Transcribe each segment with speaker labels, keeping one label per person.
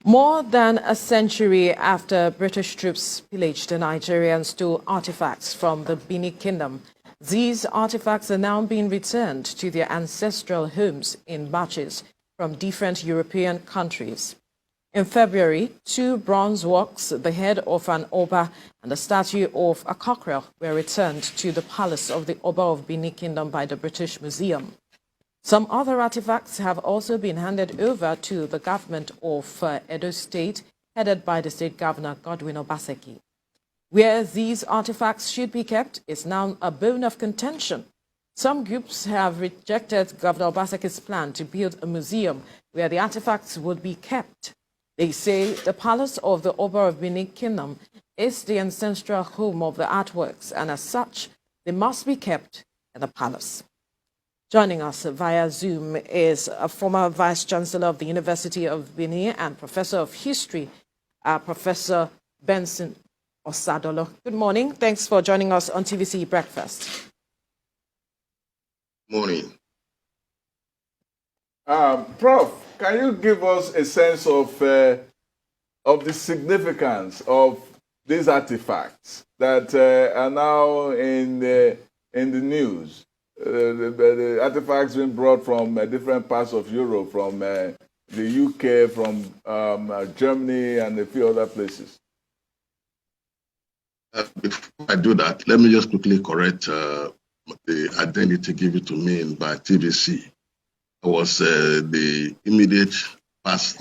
Speaker 1: More than a century after British troops pillaged the Nigerian stole artifacts from the Benin Kingdom, these artifacts are now being returned to their ancestral homes in batches from different European countries. In February, 2 bronze works, the head of an Oba and the statue of a cockerel, were returned to the palace of the Oba of Benin Kingdom by the British Museum. Some other artifacts have also been handed over to the government of Edo State, headed by the state governor, Godwin Obaseki. Where these artifacts should be kept is now a bone of contention. Some groups have rejected Governor Obaseki's plan to build a museum where the artifacts would be kept. They say the palace of the Oba of Benin Kingdom is the ancestral home of the artworks, and as such, they must be kept in the palace. Joining us via Zoom is a former Vice Chancellor of the University of Benin and Professor of History, Professor Benson Osadolo. Good morning. Thanks for joining us on TVC Breakfast.
Speaker 2: Morning.
Speaker 3: Prof, can you give us a sense of the significance of these artifacts that are now in the news? The artifacts being brought from different parts of Europe, from the UK, from Germany, and a few other places.
Speaker 2: Before I do that, let me just quickly correct the identity given to me by TVC. I was the immediate past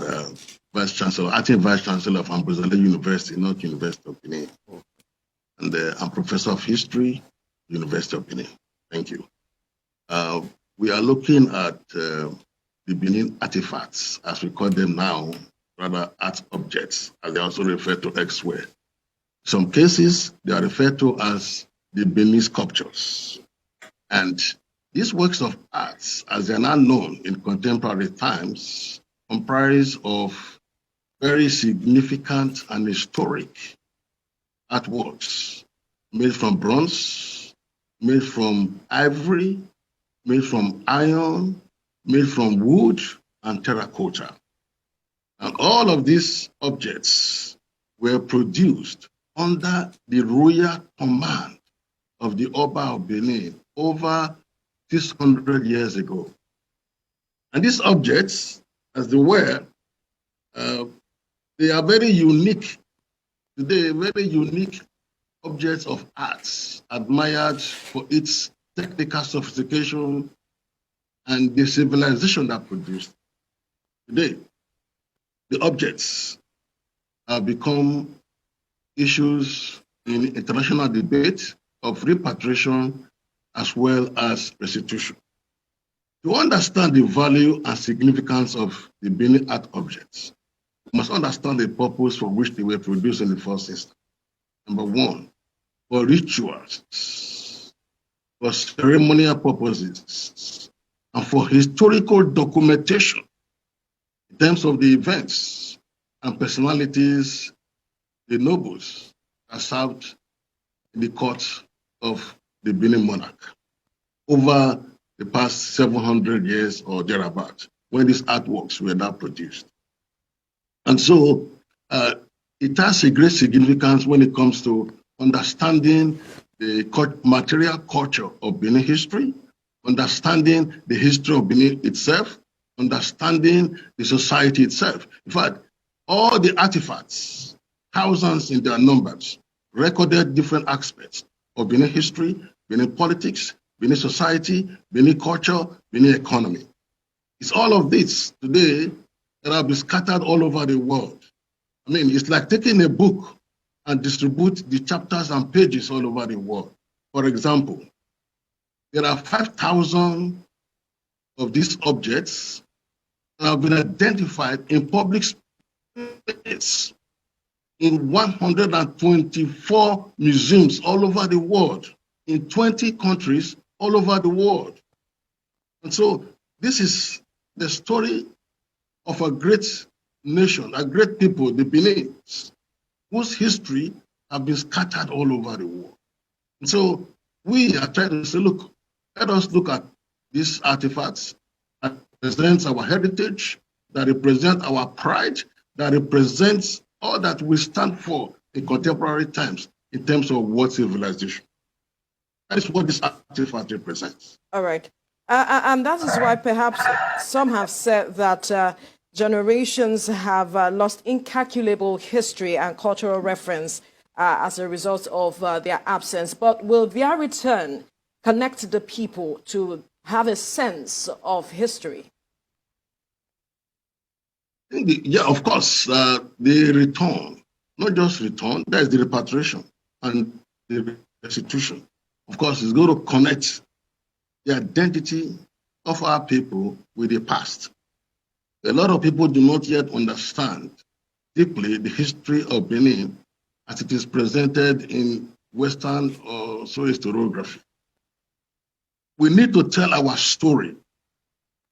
Speaker 2: Vice Chancellor, acting Vice Chancellor of Ambosale University, not University of Benin. And I'm Professor of History, University of Benin. Thank you. We are looking at the Benin artifacts, as we call them now, rather art objects, as they are also referred to elsewhere. Some cases, they are referred to as the Benin sculptures. And these works of art, as they are now known in contemporary times, comprise of very significant and historic artworks made from bronze, made from ivory, made from iron, made from wood and terracotta. And all of these objects were produced under the royal command of the Oba of Benin over 600 years ago. And these objects, as they were, they are very unique today, very unique objects of arts, admired for its technical sophistication and the civilization that produced. Today, the objects have become issues in international debate of repatriation as well as restitution. To understand the value and significance of the Benin art objects, we must understand the purpose for which they were produced in the first instance. Number one, for rituals, for ceremonial purposes, and for historical documentation in terms of the events and personalities, the nobles that served in the court of the Benin monarch over the past 700 years or thereabout, when these artworks were now produced. And so it has a great significance when it comes to understanding the material culture of Benin history, understanding the history of Benin itself, understanding the society itself. In fact, all the artifacts, thousands in their numbers, recorded different aspects of Benin history, Benin politics, Benin society, Benin culture, Benin economy. It's all of this today that have been scattered all over the world. I mean, it's like taking a book and distribute the chapters and pages all over the world. For example, there are 5,000 of these objects that have been identified in public space in 124 museums all over the world, in 20 countries all over the world. And so this is the story of a great nation, a great people, the Benin's, whose history have been scattered all over the world. And so we are trying to say, look, let us look at these artifacts that represent our heritage, that represent our pride, that represents all that we stand for in contemporary times in terms of world civilization. That is what this artifact represents.
Speaker 1: All right. And that is why perhaps some have said that generations have lost incalculable history and cultural reference as a result of their absence. But will their return connect the people to have a sense of history?
Speaker 2: Yeah, of course, the return, not just return, that is the repatriation and the restitution. Of course, it's going to connect the identity of our people with the past. A lot of people do not yet understand deeply the history of Benin as it is presented in Western or historiography. We need to tell our story.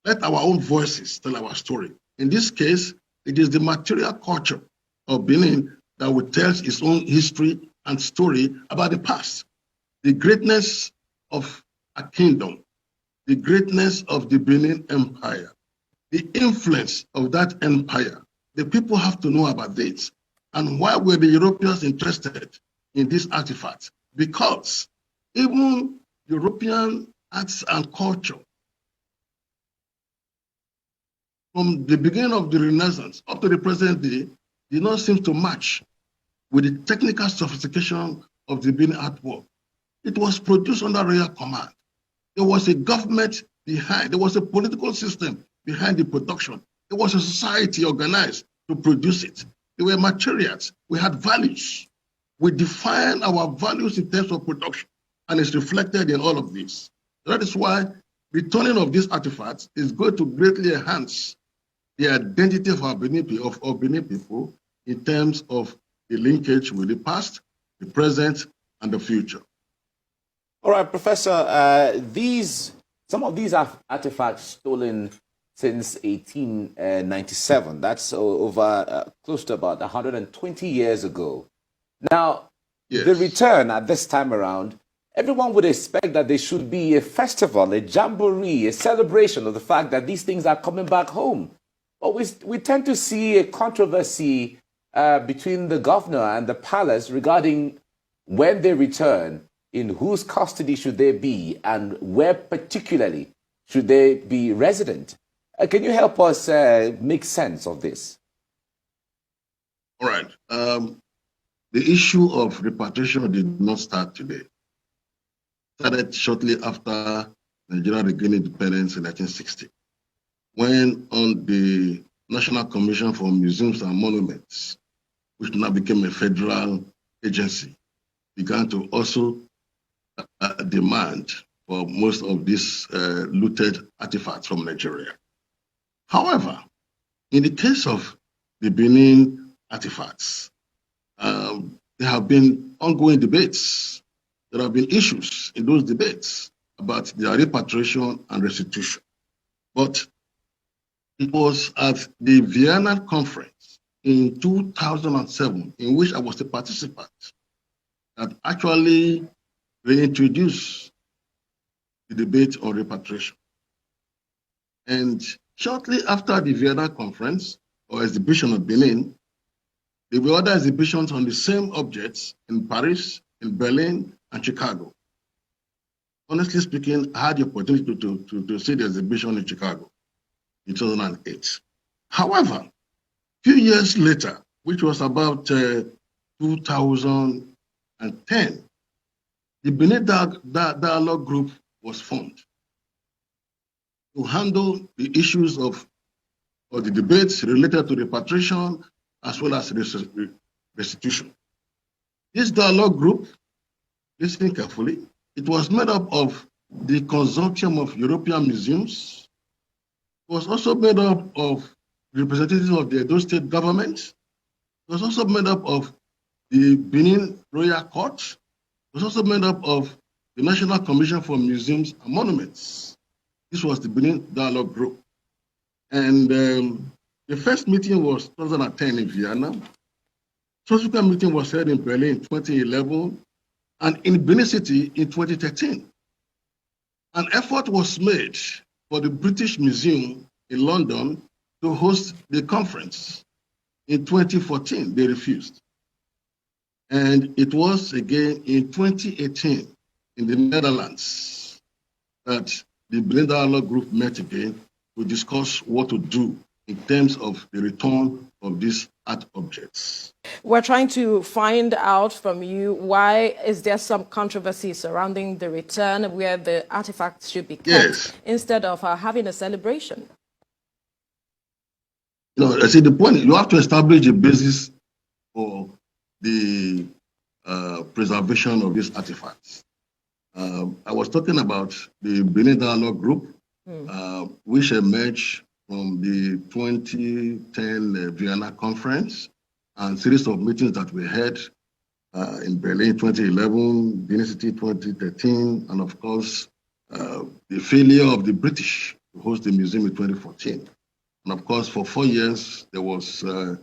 Speaker 2: Let our own voices tell our story. In this case, it is the material culture of Benin that will tell its own history and story about the past. The greatness of a kingdom, the greatness of the Benin Empire, the influence of that empire. The people have to know about this. And why were the Europeans interested in these artifacts? Because even European arts and culture, from the beginning of the Renaissance up to the present day, did not seem to match with the technical sophistication of the Benin artwork. It was produced under royal command. There was a government behind, there was a political system behind the production. There was a society organized to produce it. There were materials. We had values. We define our values in terms of production, and it's reflected in all of this. That is why returning of these artifacts is going to greatly enhance the identity of our Benin people in terms of the linkage with the past, the present, and the future.
Speaker 4: All right, Professor, some of these artifacts stolen since 1897. That's over close to about 120 years ago. Now,
Speaker 2: Yes.
Speaker 4: the return at this time around, everyone would expect that there should be a festival, a jamboree, a celebration of the fact that these things are coming back home. But we tend to see a controversy between the governor and the palace regarding when they return, in whose custody should they be, and where particularly should they be resident. Can you help us make sense of this?
Speaker 2: All right. The issue of repatriation did not start today. It started shortly after Nigeria regained independence in 1960, when on the National Commission for Museums and Monuments, which now became a federal agency, began to also demand for most of these looted artifacts from Nigeria. However, in the case of the Benin artifacts, there have been ongoing debates. There have been issues in those debates about their repatriation and restitution. But it was at the Vienna conference in 2007, in which I was a participant, that actually reintroduced the debate on repatriation. And shortly after the Vienna conference, or exhibition of Benin, there were other exhibitions on the same objects in Paris, in Berlin, and Chicago. Honestly speaking, I had the opportunity to see the exhibition in Chicago in 2008. However, a few years later, which was about 2010, the Benin Dialogue Group was formed to handle the issues of the debates related to repatriation as well as restitution. This dialogue group, listening carefully, it was made up of the consortium of European museums. It was also made up of representatives of the Edo State government. It was also made up of the Benin Royal Court. It was also made up of the National Commission for Museums and Monuments. This was the Benin Dialogue Group. And the first meeting was 2010 in Vienna. Subsequent meeting was held in Berlin in 2011 and in Benin City in 2013. An effort was made for the British Museum in London to host the conference. In 2014, they refused. And it was again in 2018 in the Netherlands that the Benin Dialogue Group met again to discuss what to do in terms of the return of these art objects.
Speaker 1: We're trying to find out from you, why is there some controversy surrounding the return where the artifacts should be kept,
Speaker 2: Yes,
Speaker 1: instead of having a celebration?
Speaker 2: I see the point. You have to establish a basis for the preservation of these artifacts. I was talking about the Benin Dialogue Group, which emerged from the 2010 Vienna Conference and series of meetings that we had in Berlin 2011, Benin City 2013, and of course, the failure of the British to host the museum in 2014. And of course, for 4 years, there was the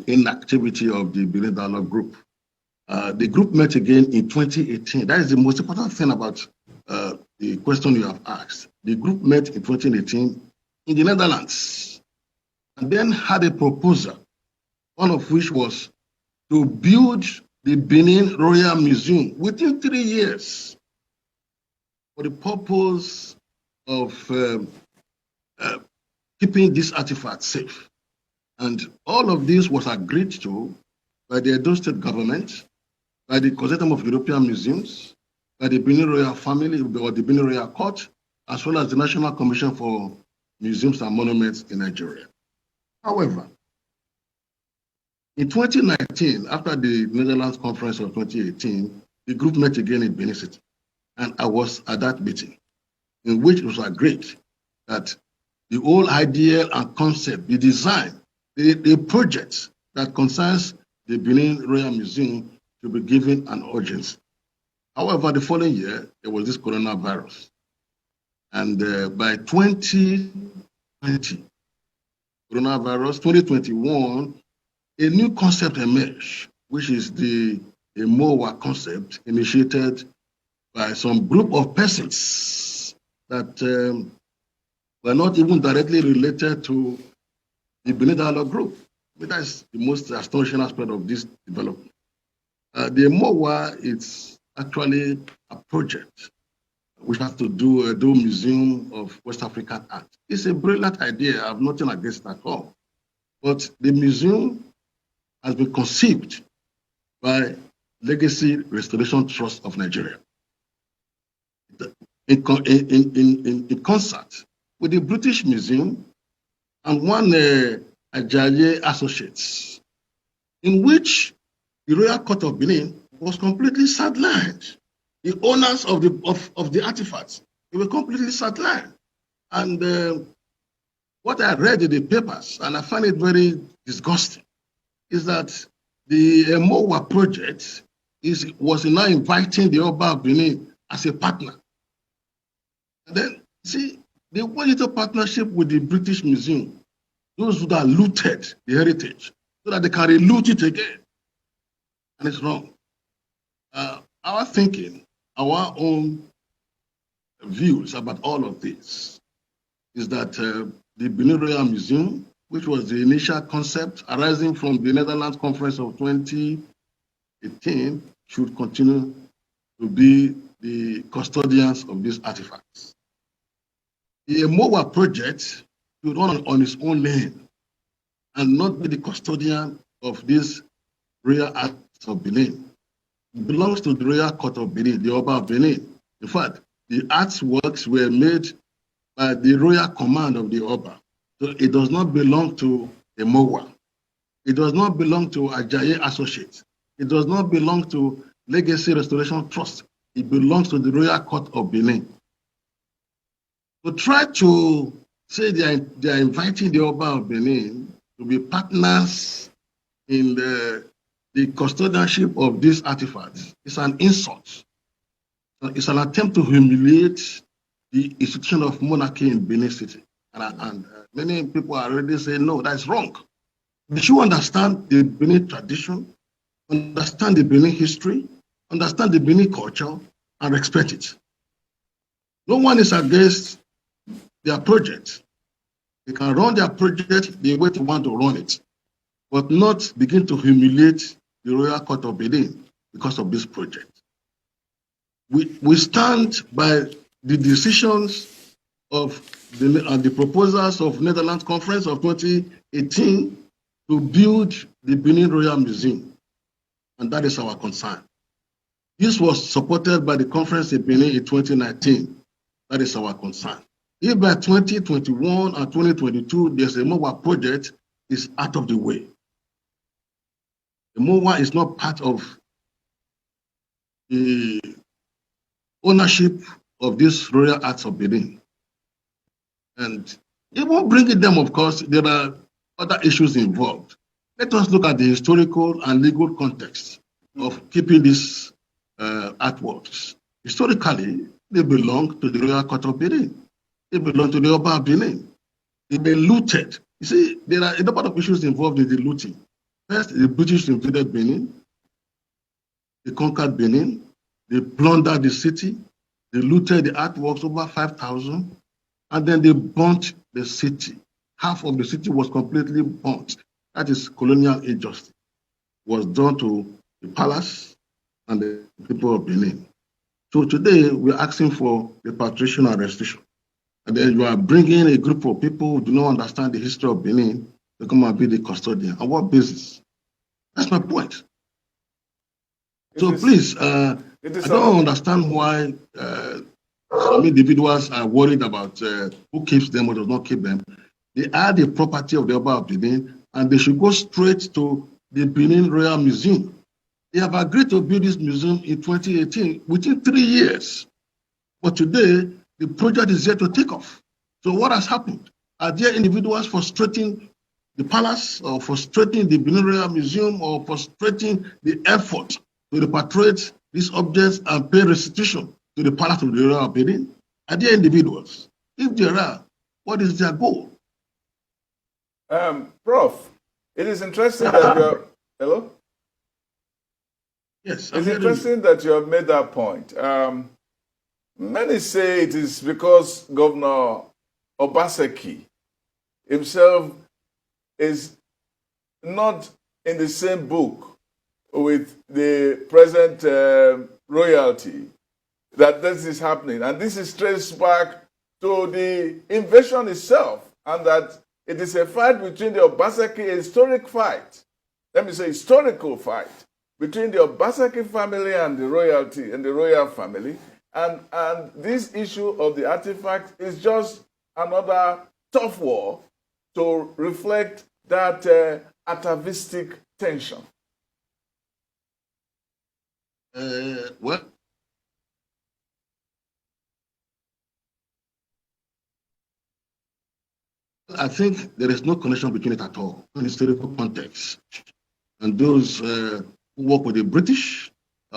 Speaker 2: inactivity of the Benin Dialogue Group. The group met again in 2018. That is the most important thing about the question you have asked. The group met in 2018 in the Netherlands and then had a proposal, one of which was to build the Benin Royal Museum within 3 years for the purpose of keeping these artifacts safe. And all of this was agreed to by the Edo State government, by the Consortium of European Museums, by the Benin Royal Family or the Benin Royal Court, as well as the National Commission for Museums and Monuments in Nigeria. However, in 2019, after the Netherlands Conference of 2018, the group met again in Benin City. And I was at that meeting, in which it was agreed that the whole idea and concept, the design, the project that concerns the Benin Royal Museum to be given an urgency. However, the following year, there was this coronavirus. And by 2020, 2021, a new concept emerged, which is the MOA concept, initiated by some group of persons that were not even directly related to the Benin Dialogue Group. But that's the most astonishing aspect of this development. The MOA is actually a project which has to do a museum of West African art. It's a brilliant idea. I have nothing against it at all. But the museum has been conceived by Legacy Restoration Trust of Nigeria in concert with the British Museum and one Ajayi Associates, in which the Royal Court of Benin was completely sidelined. The owners of the artifacts, they were completely sidelined. And what I read in the papers, and I find it very disgusting, is that the MOA project was now inviting the Oba of Benin as a partner. And then, see, they went into partnership with the British Museum, those who have looted the heritage, so that they can re-loot it again. And it's wrong. Our thinking, our own views about all of this is that the Benin Royal Museum, which was the initial concept arising from the Netherlands Conference of 2018, should continue to be the custodians of these artifacts. The MOA project should run on its own lane and not be the custodian of these royal arts of Benin. It belongs to the Royal Court of Benin, the Oba of Benin. In fact, the artworks were made by the royal command of the Oba. So it does not belong to a MOA. It does not belong to Ajayi Associates. It does not belong to Legacy Restoration Trust. It belongs to the Royal Court of Benin. To try to say they are inviting the Oba of Benin to be partners in the custodianship of these artifacts is an insult. It's an attempt to humiliate the institution of monarchy in Benin City. And many people are already saying, no, that's wrong. They should understand the Benin tradition, understand the Benin history, understand the Benin culture, and respect it. No one is against their project. They can run their project the way they want to run it. but not begin to humiliate the Royal Court of Benin because of this project. We stand by the decisions of the proposals of Netherlands Conference of 2018 to build the Benin Royal Museum, and that is our concern. This was supported by the conference in Benin in 2019. That is our concern. If by 2021 and 2022 there's a MOA project, it's out of the way. The MOA is not part of the ownership of this Royal Arts of Benin. And even bringing them, of course, there are other issues involved. Let us look at the historical and legal context of keeping these artworks. Historically, they belong to the Royal Court of Benin. They belong to the Oba of Benin. They've been looted. You see, there are a number of issues involved in the looting. First, the British invaded Benin. They conquered Benin. They plundered the city. They looted the artworks, over 5,000. And then they burnt the city. Half of the city was completely burnt. That is colonial injustice. It was done to the palace and the people of Benin. So today, we're asking for repatriation and restitution. And then you are bringing a group of people who do not understand the history of Benin to come and be the custodian. On what basis? That's my point. So please, I don't understand why some individuals are worried about who keeps them or does not keep them. They are the property of the Oba of Benin, and they should go straight to the Benin Royal Museum. They have agreed to build this museum in 2018, within 3 years. But today, the project is yet to take off. So what has happened? Are there individuals frustrating the palace, or frustrating the Benin Royal Museum, or frustrating the effort to repatriate these objects and pay restitution to the palace of the Royal Benin? Are there individuals? If there are, what is their goal?
Speaker 3: Prof, it is interesting that you're... Hello?
Speaker 2: Yes.
Speaker 3: It's interesting that you have made that point. Many say it is because Governor Obaseki himself is not in the same book with the present royalty that this is happening. And this is traced back to the invasion itself, and that it is a fight between the Obaseki, a historic fight, let me say historical fight, between the Obaseki family and the royalty and the royal family. And this issue of the artifact is just another tough war to reflect that atavistic tension.
Speaker 2: Well, I think there is no connection between it at all in historical context. And those who work with the British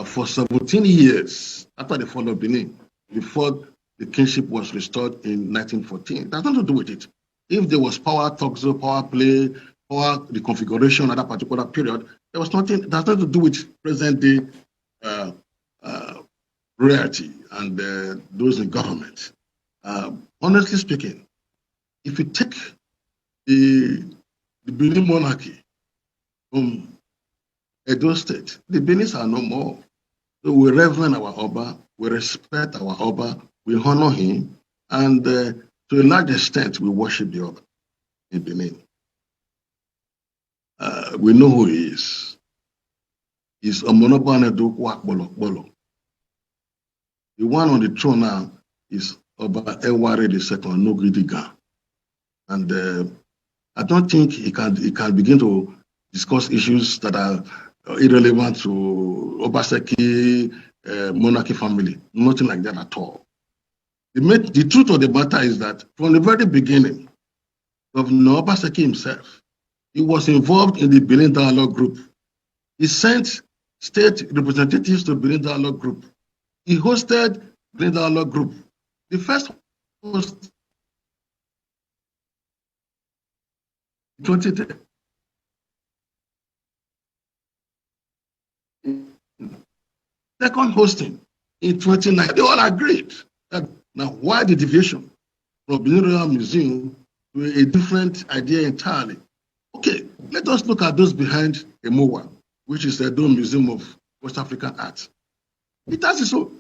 Speaker 2: for 17 years after the fall of Benin, before the kingship was restored in 1914, it has nothing to do with it. If there was power tuxedo, power play, power reconfiguration at that particular period, there was nothing. It has nothing to do with present day royalty and those in government. Honestly speaking, if you take the Benin monarchy from Edo State, the Benis are no more. So we reverence our Oba, we respect our Oba, we honor him, and to a large extent, we worship the Oba in Benin. We know who he is. He's Oghionoba Akbolo. The one on the throne now is Oba Eware II Noghegiase. And I don't think he can begin to discuss issues that are irrelevant to Obaseki monarchy family. Nothing like that at all. The truth of the matter is that from the very beginning, Governor Obaseki himself, he was involved in the Benin Dialogue Group. He sent state representatives to Benin Dialogue Group. He hosted Benin Dialogue Group. The first host 2010. Second hosting in 2019. They all agreed that now why the deviation from Benin Royal Museum to a different idea entirely? Okay, Let us look at those behind Emowa, which is the Dome Museum of West African Art. It has its own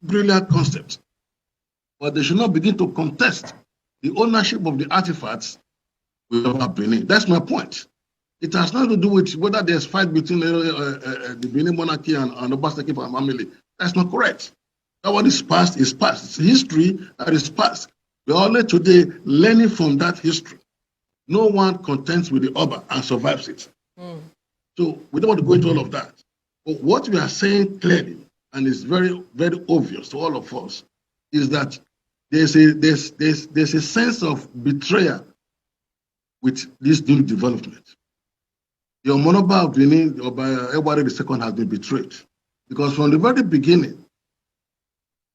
Speaker 2: brilliant concept, but they should not begin to contest the ownership of the artifacts with Benin. That's my point. It has nothing to do with whether there's fight between the Benin monarchy and Obaseki family. That's not correct. That one is past is past. It's history that is past. We're only today learning from that history. No one contends with the Oba and survives it. So we don't want to go into all of that. But what we are saying clearly, and it's very, very obvious to all of us, is that there's a sense of betrayal with this new development. The Oghionoba of Benin, Oba II, has been betrayed. Because from the very beginning,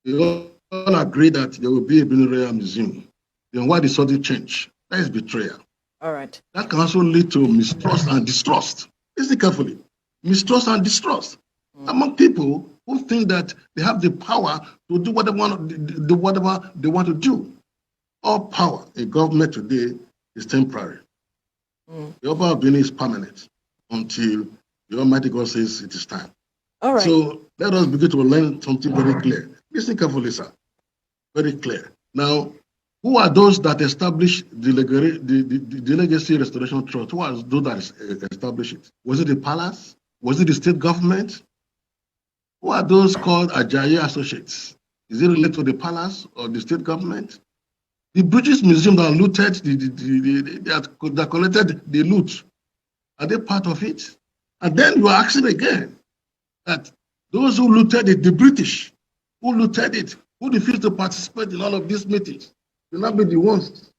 Speaker 2: we all agreed that there will be a Benin Royal Museum. Then why the sudden change? That is betrayal.
Speaker 1: All right.
Speaker 2: That can also lead to mistrust and distrust. Listen carefully. Mistrust and distrust among people who think that they have the power to do whatever they want to do. All power in government today is temporary. The Oba of Benin is permanent until the Almighty God says it is time.
Speaker 1: All right.
Speaker 2: So let us begin to learn something very clear. Listen carefully, sir. Very clear. Now, who are those that establish the Legacy Restoration Trust? Who are those that establish it? Was it the palace? Was it the state government? Who are those called Ajayi Associates? Is it related to the palace or the state government? The British Museum that looted, that collected the loot, are they part of it? And then you are asking again that those who looted it, the British, who looted it, who refused to participate in all of these meetings, will not be the ones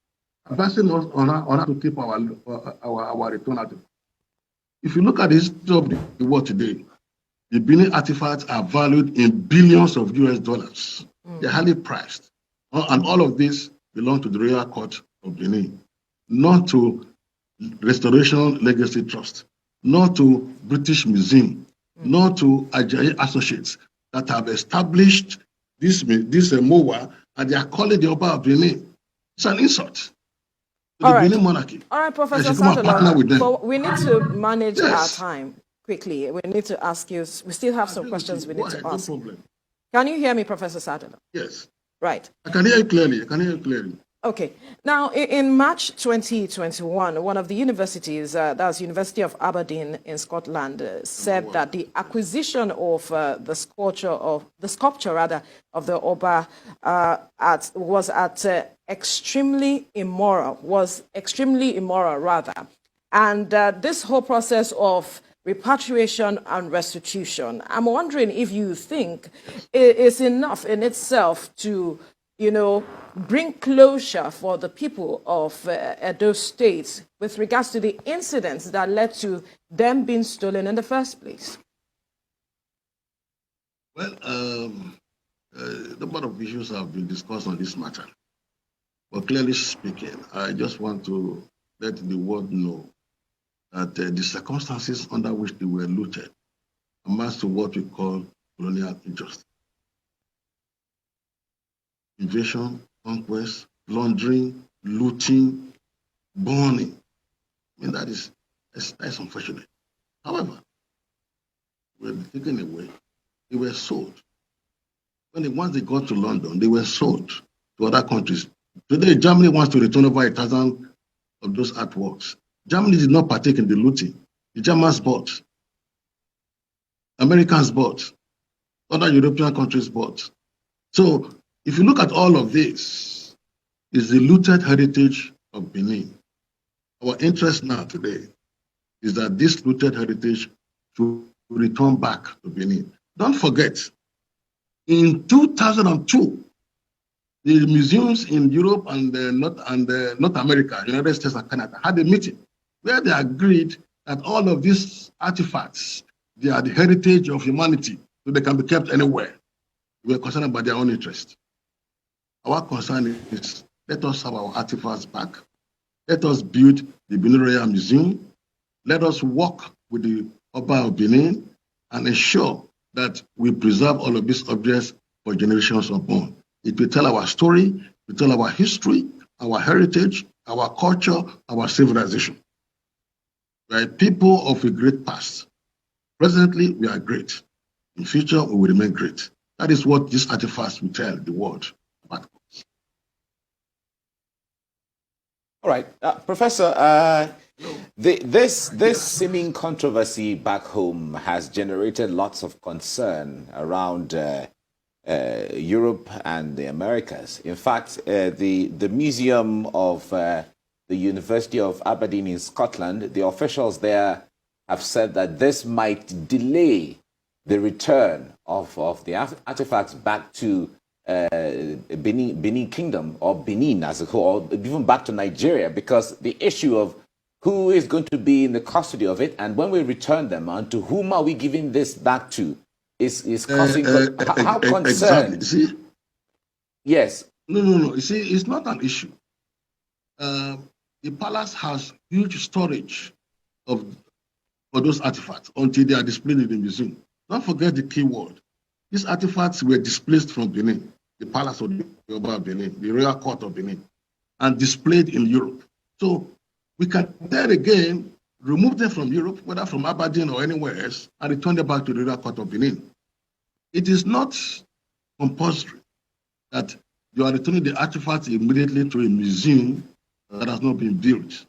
Speaker 2: advising us on how to keep our return. If you look at the history of the world today, the Benin artifacts are valued in billions of US dollars. They're highly priced. And all of this belong to the Royal Court of Benin, not to Restoration Legacy Trust, not to British Museum, not to Ajayi Associates that have established this MOA, and they are calling the Oba of Benin. It's an insult to the Benin monarchy.
Speaker 1: All right, Professor
Speaker 2: Partner with them.
Speaker 1: Sadolo, we need to manage our time quickly. We need to ask you, we still have some questions we need to ask.
Speaker 2: No problem.
Speaker 1: Can you hear me, Professor Sadolo?
Speaker 2: Yes.
Speaker 1: Right.
Speaker 2: I can hear you clearly.
Speaker 1: Okay. Now, in March 2021, one of the universities, that's University of Aberdeen in Scotland, said that the acquisition of the sculpture of the Oba was extremely immoral, and this whole process of repatriation and restitution, I'm wondering if you think it is enough in itself to, bring closure for the people of Edo State with regards to the incidents that led to them being stolen in the first place?
Speaker 2: Well, a number of issues have been discussed on this matter. But clearly speaking, I just want to let the world know that the circumstances under which they were looted amounts to what we call colonial injustice. Invasion, conquest, plundering, looting, burning. I mean, that is unfortunate. However, they were taken away. They were sold. Once they got to London, they were sold to other countries. Today, Germany wants to return over 1,000 of those artworks. Germany did not partake in the looting. The Germans bought. Americans bought. Other European countries bought. So, if you look at all of this, is the looted heritage of Benin. Our interest now today is that this looted heritage should return back to Benin. Don't forget, in 2002, the museums in Europe and North America, United States and Canada, had a meeting where they agreed that all of these artifacts, they are the heritage of humanity, so they can be kept anywhere. We are concerned about their own interest. Our concern is, let us have our artifacts back. Let us build the Benin Royal Museum. Let us work with the Oba of Benin and ensure that we preserve all of these objects for generations unborn. It will tell our story, it will tell our history, our heritage, our culture, our civilization. We are a people of a great past. Presently, we are great. In future, we will remain great. That is what these artifacts will tell the world about.
Speaker 4: All right, Professor. This seeming controversy back home has generated lots of concern around Europe and the Americas. In fact, the Museum of the University of Aberdeen in Scotland, the officials there have said that this might delay the return of the artifacts back to Benin Kingdom, or Benin as a whole, or even back to Nigeria, because the issue of who is going to be in the custody of it and when we return them, and to whom are we giving this back to, is causing how concerned?
Speaker 2: Exactly. See?
Speaker 4: Yes.
Speaker 2: No. You see, it's not an issue. The palace has huge storage for those artifacts until they are displayed in the museum. Don't forget the key word. These artifacts were displaced from Benin, the palace of the Oba of Benin, the royal court of Benin, and displayed in Europe. So we can then again remove them from Europe, whether from Aberdeen or anywhere else, and return them back to the royal court of Benin. It is not compulsory that you are returning the artifacts immediately to a museum that has not been built.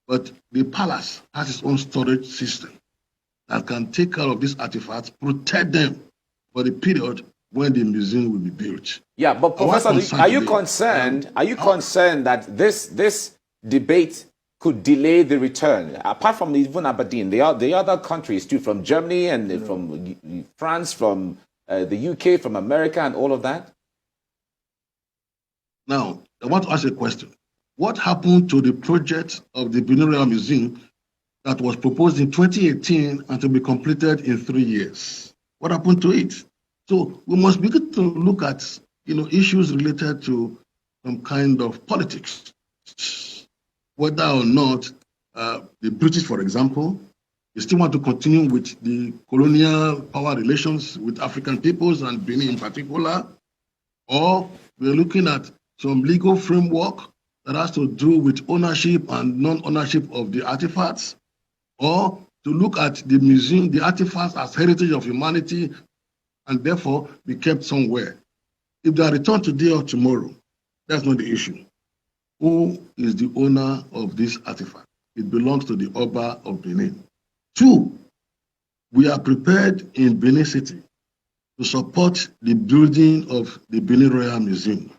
Speaker 2: But the palace has its own storage system that can take care of these artifacts, protect them for the period when the museum will be built.
Speaker 4: Yeah, but Professor, are you concerned? Are you concerned that this debate could delay the return? Apart from even Aberdeen, the other countries too, from Germany and from France, from the UK, from America, and all of that.
Speaker 2: Now, I want to ask a question. What happened to the project of the Benin Royal Museum that was proposed in 2018 and to be completed in 3 years? What happened to it? So we must begin to look at issues related to some kind of politics, whether or not the British, for example, they still want to continue with the colonial power relations with African peoples and Benin in particular, or we're looking at some legal framework that has to do with ownership and non-ownership of the artifacts, or to look at the museum, the artifacts as heritage of humanity, and therefore be kept somewhere. If they are returned today or tomorrow, that's not the issue. Who is the owner of this artifact? It belongs to the Oba of Benin. 2, we are prepared in Benin City to support the building of the Benin Royal Museum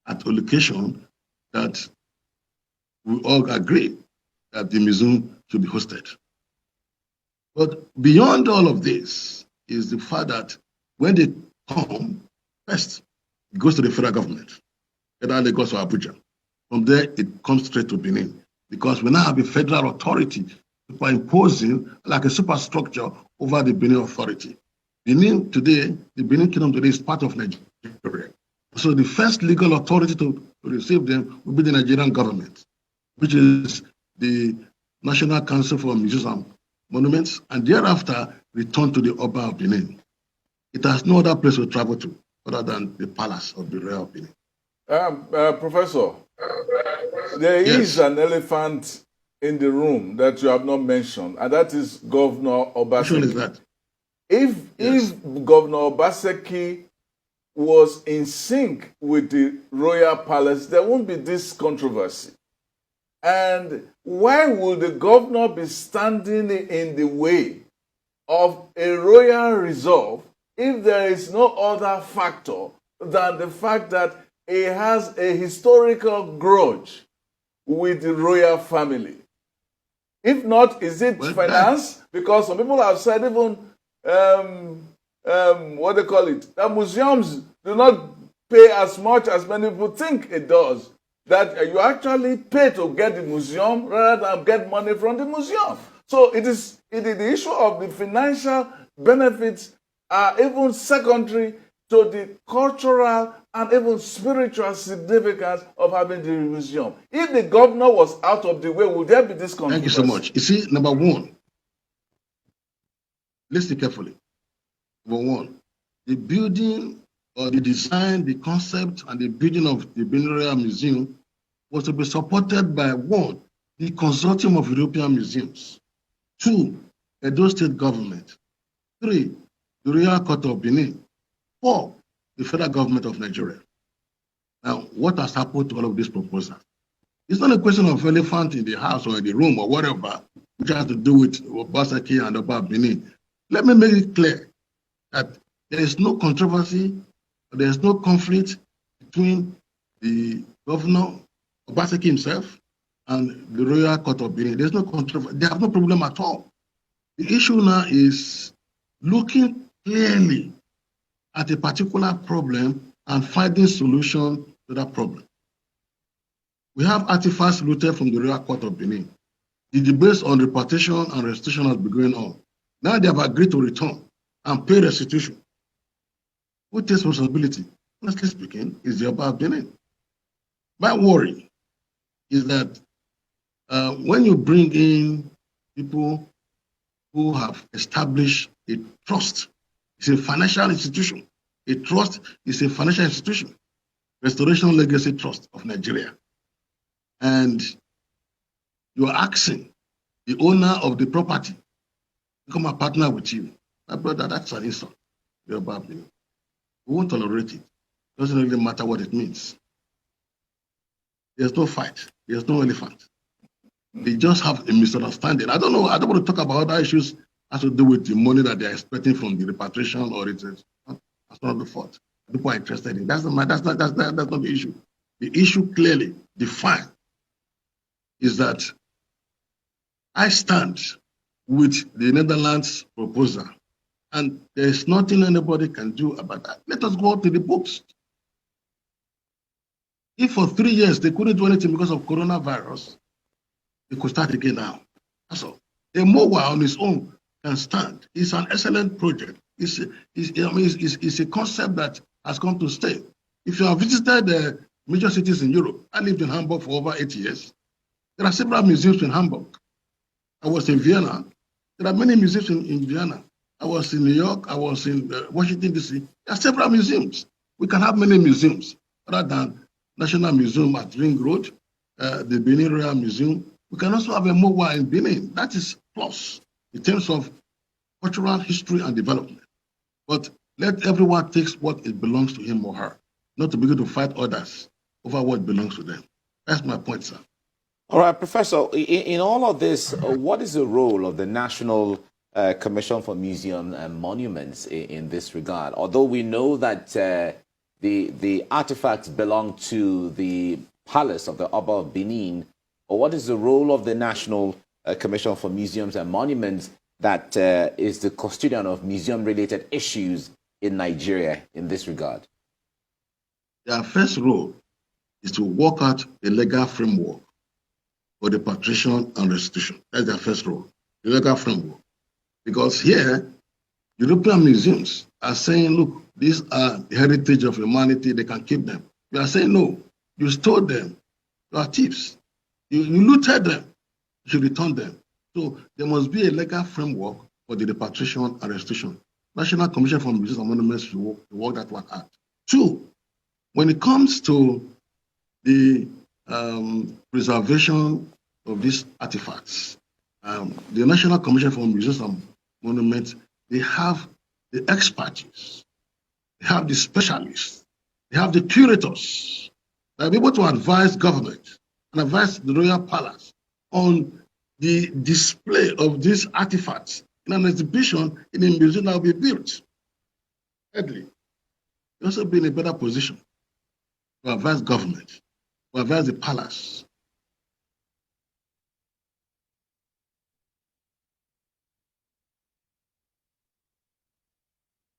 Speaker 2: at a location that we all agree that the museum should be hosted. But beyond all of this is the fact that when they come, first, it goes to the federal government, whether Lagos or Abuja. From there, it comes straight to Benin, because we now have a federal authority superimposing like a superstructure over the Benin authority. Benin today, the Benin Kingdom today is part of Nigeria. So the first legal authority to receive them will be the Nigerian government, which is the National Council for Museums and Monuments, and thereafter return to the Oba of Benin. It has no other place to travel to other than the palace of the Royal Benin.
Speaker 3: Professor, there is an elephant in the room that you have not mentioned, and that is Governor Obaseki.
Speaker 2: Which one is that?
Speaker 3: If Governor Obaseki was in sync with the royal palace, there won't be this controversy. And why would the governor be standing in the way of a royal resolve if there is no other factor than the fact that he has a historical grudge with the royal family? If not, is it finance? Because some people have said even what they call it, that museums do not pay as much as many people think it does. That you actually pay to get the museum rather than get money from the museum. So it is the issue of the financial benefits are even secondary to the cultural and even spiritual significance of having the museum. If the governor was out of the way, would there be this controversy?
Speaker 2: Thank you so much. You see, number one, listen carefully. Number one, the building or the design, the concept, and the building of the Benin Royal Museum was to be supported by one, the Consortium of European Museums. 2, Edo State Government. 3, the Royal Court of Benin. 4, the Federal Government of Nigeria. Now, what has happened to all of these proposals? It's not a question of elephant in the house or in the room or whatever, which has to do with Obaseki and Oba Benin. Let me make it clear that there is no controversy, there is no conflict between the governor, Obaseki himself, and the Royal Court of Benin. There's no controversy. They have no problem at all. The issue now is looking clearly at a particular problem and finding solution to that problem. We have artifacts looted from the Royal Court of Benin. The debates on repatriation and restitution has been going on. Now they have agreed to return and pay restitution. Who takes responsibility? Honestly speaking, is the Oba of Benin. My worry is that when you bring in people who have established a trust, it's a financial institution. A trust is a financial institution. Restoration Legacy Trust of Nigeria. And you are asking the owner of the property to become a partner with you. My brother, that's an insult. We won't tolerate it. It doesn't really matter what it means. There's no fight. There's no elephant. They just have a misunderstanding. I don't know. I don't want to talk about other issues has to do with the money that they're expecting from the repatriation or it's that's not the fault. People are interested in. That's not the issue. The issue clearly defined is that I stand with the Netherlands proposal, and there's nothing anybody can do about that. Let us go to the books. If for 3 years they couldn't do anything because of coronavirus, they could start again now. That's all. A MOA on its own can stand. It's an excellent project. It's a concept that has come to stay. If you have visited the major cities in Europe, I lived in Hamburg for over 8 years. There are several museums in Hamburg. I was in Vienna. There are many museums in Vienna. I was in New York. I was in Washington, D.C. There are several museums. We can have many museums rather than National Museum at Ring Road, the Benin Royal Museum. We can also have a MOA in Benin. That is plus in terms of cultural history and development. But let everyone take what it belongs to him or her, not to begin to fight others over what belongs to them. That's my point, sir.
Speaker 4: All right, Professor, in all of this, what is the role of the National Commission for Museums and Monuments in this regard? Although we know that the artifacts belong to the palace of the Oba of Benin, or what is the role of the National Commission for Museums and Monuments that is the custodian of museum-related issues in Nigeria in this regard?
Speaker 2: Their first role is to work out a legal framework for the repatriation and restitution. That's their first role, the legal framework. Because here, European museums are saying, look, these are the heritage of humanity, they can keep them. We are saying, no, you stole them, you are thieves. You looted them, you should return them. So there must be a legal framework for the repatriation and restitution. National Commission for Museums and Monuments should work that one out. 2, when it comes to the preservation of these artifacts, the National Commission for Museums and Monuments, they have the expertise, they have the specialists, they have the curators that are able to advise government and advise the Royal Palace on the display of these artifacts in an exhibition in a museum that will be built. Thirdly, they also be in a better position to advise government, to advise the palace.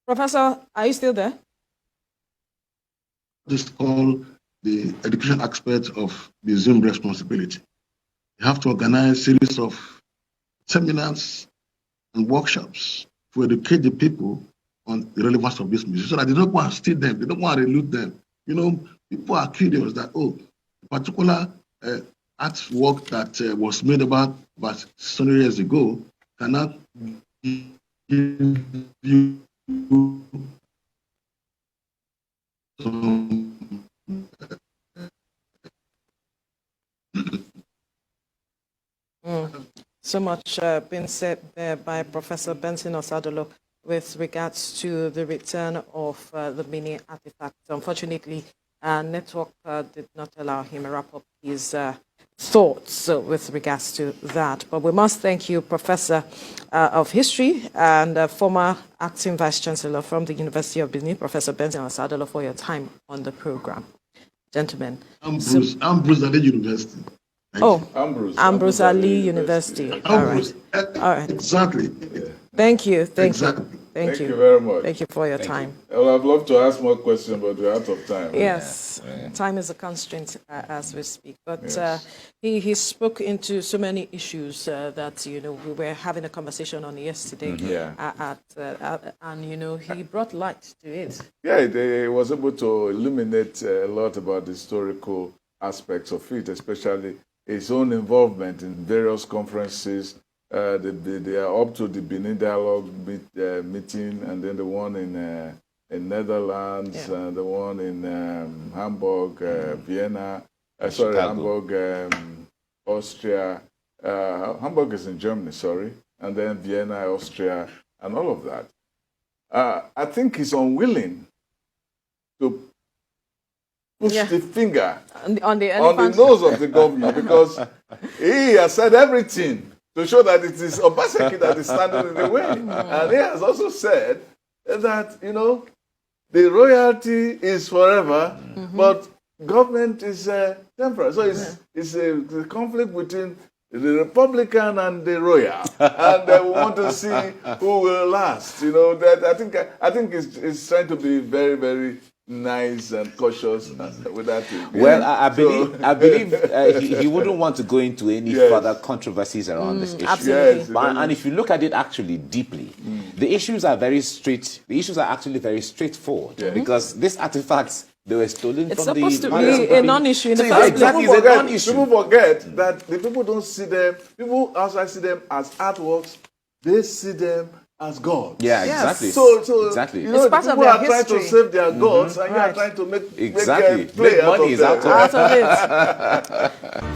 Speaker 1: Professor, are you still there?
Speaker 2: This is called the education aspect of museum responsibility. You have to organize a series of seminars and workshops to educate the people on the relevance of this museum so that they don't want to steal them, they don't want to elude them. You know, people are curious that, oh, a particular artwork that was made about 600 years ago cannot give you some
Speaker 1: So much been said there by Professor Benson Osadolo with regards to the return of the mini artifacts. Unfortunately, network did not allow him to wrap up his thoughts with regards to that. But we must thank you, Professor of History and former Acting Vice Chancellor from the University of Benin, Professor Benson Osadolo, for your time on the program. Gentlemen.
Speaker 2: Ambrose Ali University.
Speaker 1: Ambrose Ali University.
Speaker 2: Ambrose,
Speaker 1: All right.
Speaker 2: exactly.
Speaker 1: Thank you. Thank
Speaker 2: Exactly.
Speaker 1: you.
Speaker 3: Thank you very much.
Speaker 1: Thank you for your time.
Speaker 3: Well, I'd love to ask more questions, but we're out of time.
Speaker 1: Yes, time is a constraint as we speak. But
Speaker 3: Yes.
Speaker 1: he spoke into so many issues that we were having a conversation on yesterday. And he brought light to it.
Speaker 3: Yeah, he was able to illuminate a lot about the historical aspects of it, especially his own involvement in various conferences. They are up to the Benin Dialogue meeting, and then the one in Netherlands, and the one in Hamburg, Vienna, Hamburg, Austria. Hamburg is in Germany, sorry, and then Vienna, Austria, and all of that. I think he's unwilling to push the finger
Speaker 1: on the
Speaker 3: nose of the governor, because he has said everything to show that it is Obaseki that is standing in the way. And he has also said that, the royalty is forever, but government is temporary. So it's a conflict between the Republican and the royal. And we want to see who will last. That I think it's trying to be very, very nice and cautious with that thing.
Speaker 4: Well, I believe he wouldn't want to go into any further controversies around this issue.
Speaker 1: Absolutely.
Speaker 4: And if you look at it actually deeply, the issues are very straight. The issues are actually very straightforward because these artifacts, they were stolen
Speaker 1: It's
Speaker 4: from the...
Speaker 1: supposed to be a non-issue in the first place.
Speaker 4: Exactly, it's a non-issue.
Speaker 3: People forget that the people don't see them, people outside see them as artworks, they see them as gods.
Speaker 4: Yeah,
Speaker 1: Yes.
Speaker 4: exactly.
Speaker 3: So
Speaker 4: exactly.
Speaker 1: It's part
Speaker 3: people
Speaker 1: of their
Speaker 3: are trying to
Speaker 1: history.
Speaker 3: save their gods, and you are
Speaker 1: Right.
Speaker 3: trying to make
Speaker 4: Exactly.
Speaker 3: play
Speaker 4: Make
Speaker 3: out
Speaker 4: money
Speaker 3: of
Speaker 4: is out
Speaker 3: them.
Speaker 4: of it.
Speaker 1: Out of it.